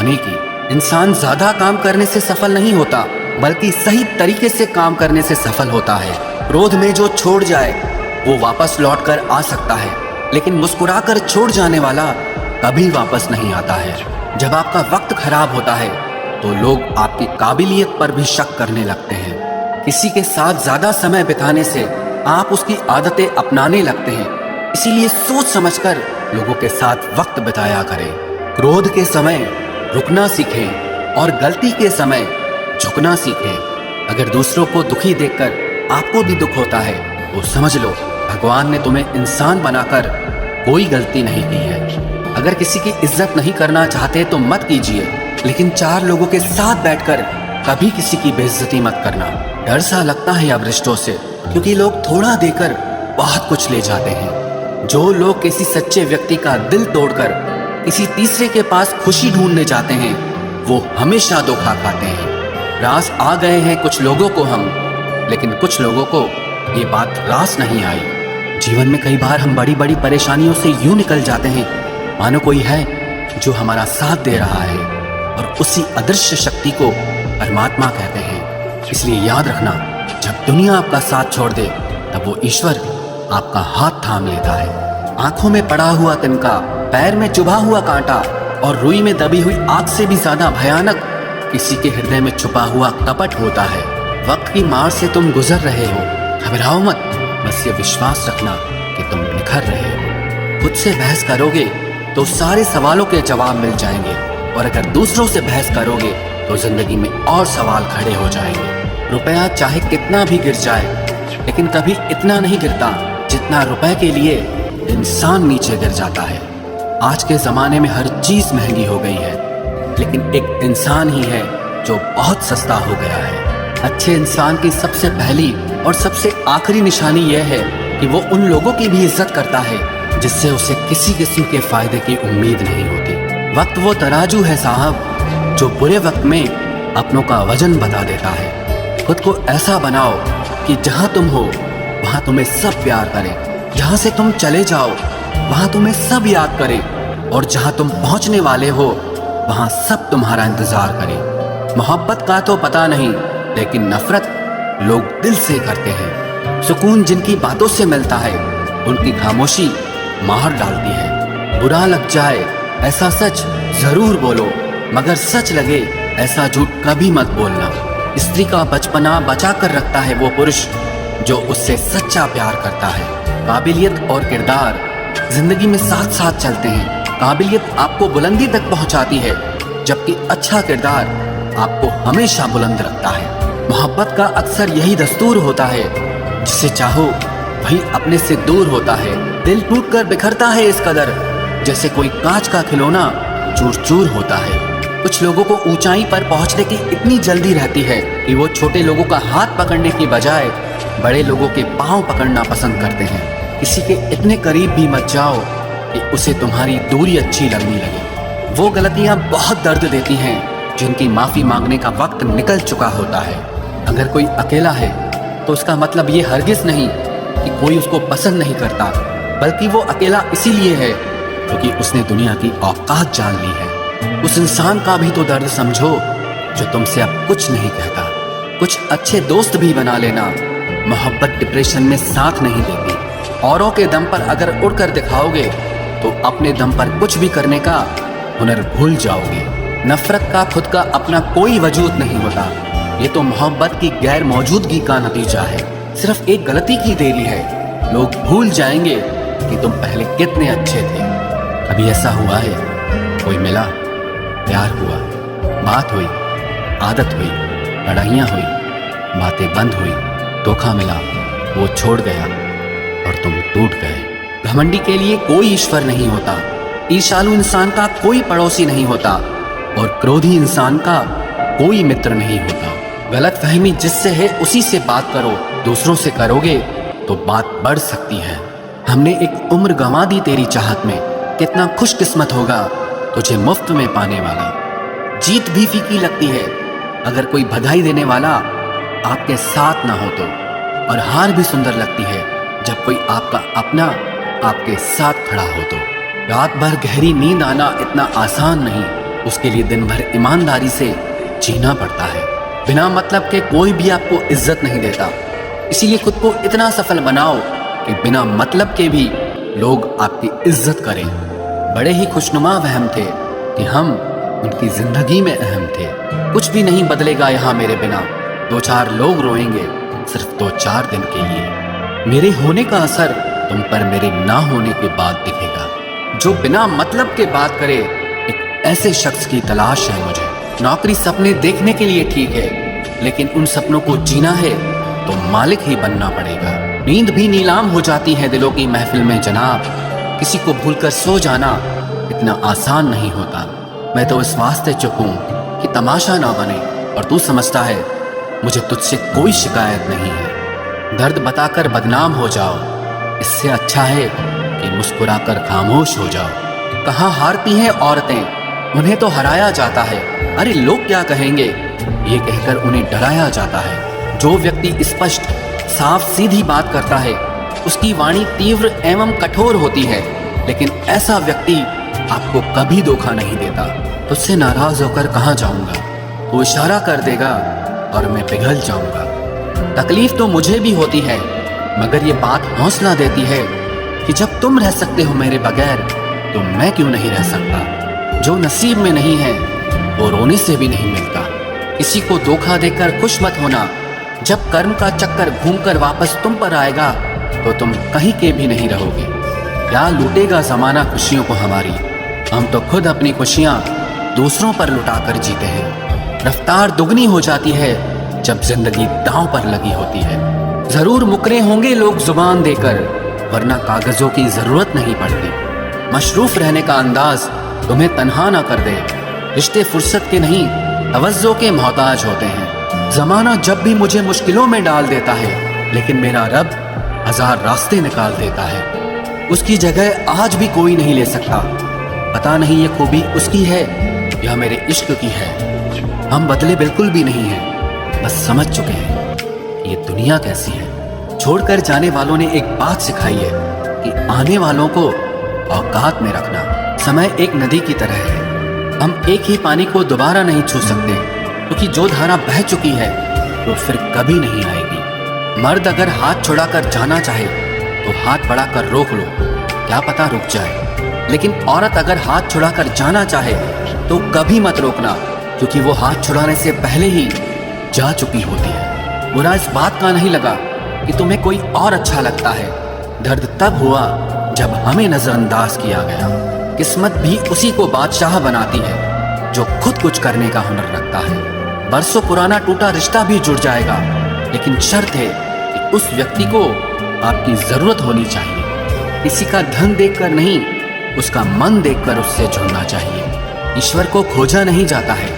बचाने की। इंसान ज्यादा काम करने से सफल नहीं होता, बल्कि सही तरीके से काम करने से सफल होता है। क्रोध में जो छोड़ जाए वो वापस लौट कर आ सकता है, लेकिन मुस्कुराकर छोड़ जाने वाला कभी वापस नहीं आता है। जब आपका वक्त खराब होता है तो लोग आपकी काबिलियत पर भी शक करने लगते हैं। किसी के साथ ज्यादा समय बिताने से आप उसकी आदतें अपनाने लगते हैं। इसीलिए सोच समझकर लोगों के साथ वक्त बिताया करें। क्रोध के समय रुकना सीखें और गलती के समय झुकना सीखें। अगर दूसरों को दुखी देखकर आपको भी दुख होता है तो समझ लो भगवान ने तुम्हें इंसान बनाकर कोई गलती नहीं की है। अगर किसी की इज्जत नहीं करना चाहते तो मत कीजिए, लेकिन चार लोगों के साथ बैठकर कभी किसी की बेइज्जती मत करना। डर सा लगता है अब रिश्तों से, क्योंकि लोग थोड़ा देकर बहुत कुछ ले जाते हैं। जो लोग किसी सच्चे व्यक्ति का दिल तोड़कर किसी तीसरे के पास खुशी ढूंढने जाते हैं वो हमेशा धोखा खाते हैं। रास आ गए हैं कुछ लोगों को हम, लेकिन कुछ लोगों को ये बात रास नहीं आई। जीवन में कई बार हम बड़ी बड़ी परेशानियों से यूं निकल जाते हैं मानो कोई है जो हमारा साथ दे रहा है, और उसी अदृश्य शक्ति को परमात्मा कहते हैं। इसलिए याद रखना, जब दुनिया आपका साथ छोड़ दे तब वो ईश्वर आपका हाथ थाम लेता है। आंखों में पड़ा हुआ तिनका, पैर में चुभा हुआ कांटा और रुई में दबी हुई आग से भी ज्यादा भयानक किसी के हृदय में छुपा हुआ कपट होता है। वक्त की मार से तुम गुजर रहे हो, घबराओ मत, बस ये विश्वास रखना कि तुम निखर रहे हो। खुद से बहस करोगे तो सारे सवालों के जवाब मिल जाएंगे, और अगर दूसरों से बहस करोगे तो जिंदगी में और सवाल खड़े हो जाएंगे। रुपया चाहे कितना भी गिर जाए, लेकिन कभी इतना नहीं गिरता जितना रुपए के लिए इंसान नीचे गिर जाता है। आज के जमाने में हर चीज महंगी हो गई है, लेकिन एक इंसान ही है जो बहुत सस्ता हो गया है। अच्छे इंसान की सबसे पहली और सबसे आखिरी निशानी यह है कि वो उन लोगों की भी इज्जत करता है जिससे उसे किसी किस्म के फायदे की उम्मीद नहीं होती। वक्त वो तराजू है साहब जो बुरे वक्त में अपनों का वजन बता देता है। खुद को ऐसा बनाओ कि जहां तुम हो वहां तुम्हें सब प्यार करें, जहां से तुम चले जाओ वहां तुम्हें सब याद करें, और जहां तुम पहुंचने वाले हो वहां सब तुम्हारा इंतजार करें। मोहब्बत का तो पता नहीं, लेकिन नफरत लोग दिल से करते हैं। सुकून जिनकी बातों से मिलता है उनकी खामोशी मार डालती है। बुरा लग जाए ऐसा सच जरूर बोलो, मगर सच लगे ऐसा झूठ कभी मत बोलना। स्त्री का बचपना बचा कर रखता है वो पुरुष जो उससे सच्चा प्यार करता है। काबिलियत और किरदार जिंदगी में साथ साथ चलते हैं। काबिलियत आपको बुलंदी तक पहुंचाती है, जबकि अच्छा किरदार आपको हमेशा बुलंद रखता है। मोहब्बत का अक्सर यही दस्तूर होता है, जिसे चाहो वही अपने से दूर होता है। दिल टूट कर बिखरता है इस कदर, जैसे कोई कांच का खिलौना चूर चूर होता है। कुछ लोगों को ऊंचाई पर पहुंचने की इतनी जल्दी रहती है कि वो छोटे लोगों का हाथ पकड़ने की बजाय बड़े लोगों के पांव पकड़ना पसंद करते हैं। किसी के इतने करीब भी मत जाओ कि उसे तुम्हारी दूरी अच्छी लगने लगे। वो गलतियां बहुत दर्द देती हैं जिनकी माफी मांगने का वक्त निकल चुका होता है। अगर कोई अकेला है तो उसका मतलब ये हरगिज नहीं कि कोई उसको पसंद नहीं करता, बल्कि वो अकेला इसीलिए है क्योंकि उसने दुनिया की औकात जान ली है। उस इंसान का भी तो दर्द समझो जो तुमसे अब कुछ नहीं कहता। कुछ अच्छे दोस्त भी बना लेना, मोहब्बत डिप्रेशन में साथ नहीं देती। औरों के दम पर अगर उड़कर दिखाओगे तो अपने दम पर कुछ भी करने का हुनर भूल जाओगे। नफरत का खुद का अपना कोई वजूद नहीं होता, ये तो मोहब्बत की गैर मौजूदगी का नतीजा है। सिर्फ एक गलती की देरी है, लोग भूल जाएंगे कि तुम पहले कितने अच्छे थे। कभी ऐसा हुआ है कोई मिला, प्यार हुआ, बात हुई, आदत हुई, लड़ाइयाँ हुई, बातें बंद हुई, धोखा मिला, वो छोड़ गया और तुम टूट गए। घमंडी के लिए कोई ईश्वर नहीं होता, ईर्ष्यालु इंसान का कोई पड़ोसी नहीं होता, और क्रोधी इंसान का कोई मित्र नहीं होता। गलत फहमी जिससे है उसी से बात करो, दूसरों से करोगे तो बात बढ़ सकती है। हमने एक उम्र गंवा दी तेरी चाहत में, कितना खुशकिस्मत होगा तुझे मुफ्त में पाने वाला। जीत भी फीकी लगती है अगर कोई बधाई देने वाला आपके साथ ना हो तो, और हार भी सुंदर लगती है जब कोई आपका अपना आपके साथ खड़ा हो तो। रात भर गहरी नींद आना इतना आसान नहीं, उसके लिए दिन भर ईमानदारी से जीना पड़ता है। बिना मतलब के कोई भी आपको इज्जत नहीं देता, इसीलिए खुद को इतना सफल बनाओ कि बिना मतलब के भी लोग आपकी इज्जत करें। बड़े ही खुशनुमा वहम थे कि हम उनकी जिंदगी में अहम थे। कुछ भी नहीं बदलेगा यहाँ मेरे बिना, 2-4 लोग रोएंगे सिर्फ 2-4 दिन के लिए। मेरे होने का असर तुम पर मेरे ना होने के बाद दिखेगा। जो बिना मतलब के बात करे, एक ऐसे शख्स की तलाश है मुझे। नौकरी सपने देखने के लिए ठीक है, लेकिन उन सपनों को जीना है तो मालिक ही बनना पड़ेगा। नींद भी नीलाम हो जाती है दिलों की महफिल में जनाब। किसी को भूलकर सो जाना इतना आसान नहीं होता। मैं तो इस वास्ते चुप हूँ कि तमाशा ना बने, और तू समझता है मुझे तुझसे कोई शिकायत नहीं है। दर्द बताकर बदनाम हो जाओ, इससे अच्छा है कि मुस्कुराकर खामोश हो जाओ। कहाँ हारती हैं औरतें, उन्हें तो हराया जाता है। अरे लोग क्या कहेंगे, ये कहकर उन्हें डराया जाता है। जो व्यक्ति स्पष्ट साफ सीधी बात करता है, उसकी वाणी तीव्र एवं कठोर होती है, लेकिन ऐसा व्यक्ति आपको कभी धोखा नहीं देता। तुझसे नाराज होकर कहाँ जाऊंगा, वो इशारा कर देगा और मैं पिघल जाऊंगा। तकलीफ तो मुझे भी होती है, मगर ये बात हौसला देती है कि जब तुम रह सकते हो मेरे बगैर, तो मैं क्यों नहीं रह सकता। जो नसीब में नहीं है वो रोने से भी नहीं मिलता। किसी को धोखा देकर खुश मत होना। जब कर्म का चक्कर घूमकर वापस तुम पर आएगा तो तुम कहीं के भी नहीं रहोगे। क्या लूटेगा जमाना खुशियों को हमारी, हम तो खुद अपनी खुशियां दूसरों पर लुटाकर जीते हैं। रफ्तार दुगनी हो जाती है जब जिंदगी दांव पर लगी होती है। जरूर मुकरे होंगे लोग जुबान देकर, वरना कागजों की जरूरत नहीं पड़ती। मशरूफ रहने का अंदाज तुम्हें तन्हा ना कर दे। रिश्ते फुर्सत के नहीं, तवज्जो के मोहताज होते हैं। जमाना जब भी मुझे मुश्किलों में डाल देता है, लेकिन मेरा रब 1000 रास्ते निकाल देता है। उसकी जगह आज भी कोई नहीं ले सकता। पता नहीं ये खूबी उसकी है या मेरे इश्क की है। हम बदले बिल्कुल भी नहीं हैं, बस समझ चुके हैं कि ये दुनिया कैसी है। छोड़कर जाने वालों ने एक बात सिखाई है कि आने वालों को औकात में रखना। समय एक नदी की तरह है, हम एक ही पानी को दोबारा नहीं छू सकते, क्योंकि जो धारा बह चुकी है वो फिर कभी नहीं आएगी। मर्द अगर हाथ छुड़ाकर जाना चाहे तो हाथ बढ़ाकर रोक लो, क्या पता रुक जाए। लेकिन औरत अगर हाथ छुड़ाकर जाना चाहे तो कभी मत रोकना, क्योंकि वो हाथ छुड़ाने से पहले ही जा चुकी होती है। बुरा इस बात का नहीं लगा कि तुम्हें कोई और अच्छा लगता है। दर्द तब हुआ जब हमें नजरअंदाज किया गया। किस्मत भी उसी को बादशाह बनाती है जो खुद कुछ करने का हुनर रखता है। बरसों पुराना टूटा रिश्ता भी जुड़ जाएगा, लेकिन शर्त है कि उस व्यक्ति को आपकी जरूरत होनी चाहिए। किसी का धन देखकर नहीं, उसका मन देखकर उससे जुड़ना चाहिए। ईश्वर को खोजा नहीं जाता है,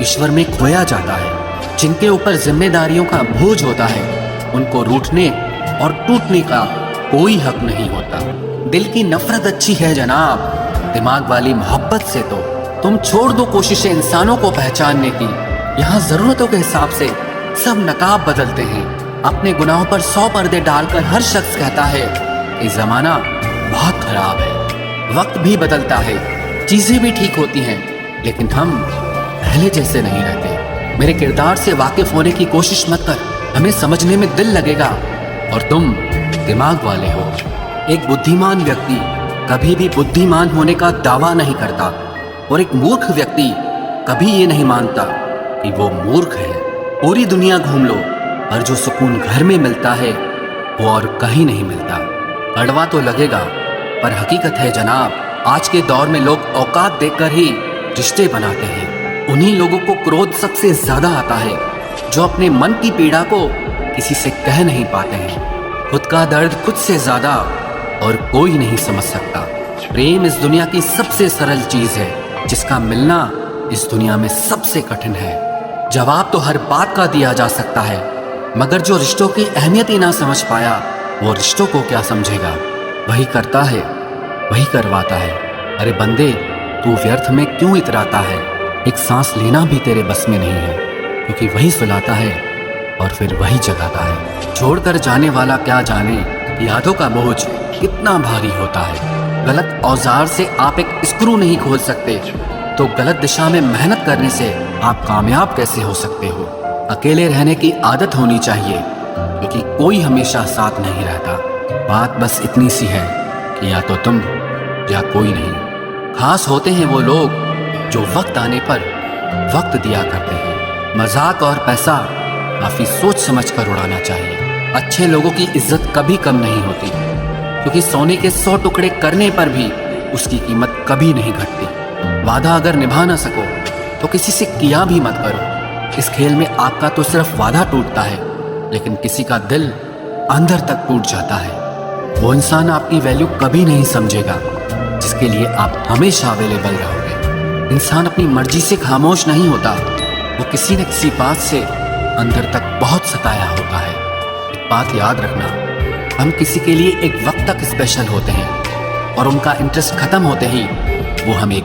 ईश्वर में खोया जाता है। जिनके ऊपर जिम्मेदारियों का बोझ होता है, उनको रूठने और टूटने का कोई हक नहीं होता। दिल की नफरत अच्छी है जनाब, दिमाग वाली मोहब्बत से तो तुम छोड़ दो कोशिशें इंसानों को पहचानने की। यहाँ जरूरतों के हिसाब से सब नकाब बदलते हैं। अपने गुनाहों पर 100 पर्दे डालकर हर शख्स कहता है कि जमाना बहुत खराब है। वक्त भी बदलता है, चीजें भी ठीक होती हैं, लेकिन हम पहले जैसे नहीं रहते। मेरे किरदार से वाकिफ होने की कोशिश मत कर, हमें समझने में दिल लगेगा और तुम दिमाग वाले हो। एक बुद्धिमान व्यक्ति कभी भी बुद्धिमान होने का दावा नहीं करता, और एक मूर्ख व्यक्ति कभी ये नहीं मानता कि वो मूर्ख है। पूरी दुनिया घूम लो, और जो सुकून घर में मिलता है वो और कहीं नहीं मिलता। कड़वा तो लगेगा, पर हकीकत है जनाब। आज के दौर में लोग औकात देखकर ही रिश्ते बनाते हैं। उन्हीं लोगों को क्रोध सबसे ज्यादा आता है जो अपने मन की पीड़ा को किसी से कह नहीं पाते हैं। खुद का दर्द खुद से ज्यादा और कोई नहीं समझ सकता। प्रेम इस दुनिया की सबसे सरल चीज है, जिसका मिलना इस दुनिया में सबसे कठिन है। जवाब तो हर बात का दिया जा सकता है, मगर जो रिश्तों की अहमियत ही ना समझ पाया, वो रिश्तों को क्या समझेगा। वही करता है, वही करवाता है। अरे बंदे, तू व्यर्थ में क्यों इतराता है। एक सांस लेना भी तेरे बस में नहीं है, क्योंकि वही सुलाता है और फिर वही जगाता है। छोड़कर जाने वाला क्या जाने यादों का बोझ कितना भारी होता है। गलत औजार से आप एक स्क्रू नहीं खोल सकते, तो गलत दिशा में मेहनत करने से आप कामयाब कैसे हो सकते हो। अकेले रहने की आदत होनी चाहिए, क्योंकि कोई हमेशा साथ नहीं रहता। बात बस इतनी सी है कि या तो तुम या कोई नहीं। खास होते हैं वो लोग जो वक्त आने पर वक्त दिया करते हैं। मजाक और पैसा काफी सोच समझ कर उड़ाना चाहिए। अच्छे लोगों की इज्जत कभी कम नहीं होती, क्योंकि सोने के 100 टुकड़े करने पर भी उसकी कीमत कभी नहीं घटती। वादा अगर निभा ना सको तो किसी से किया भी मत करो। इस खेल में आपका तो सिर्फ वादा टूटता है, लेकिन किसी का दिल अंदर तक टूट जाता है। वो इंसान आपकी वैल्यू कभी नहीं समझेगा जिसके लिए आप हमेशा अवेलेबल रहोगे। इंसान अपनी मर्जी से खामोश नहीं होता, वो किसी न किसी बात से अंदर तक बहुत सताया होता है। एक बात याद रखना, हम किसी के लिए एक वक्त तक स्पेशल होते हैं और उनका इंटरेस्ट खत्म होते ही वो हमें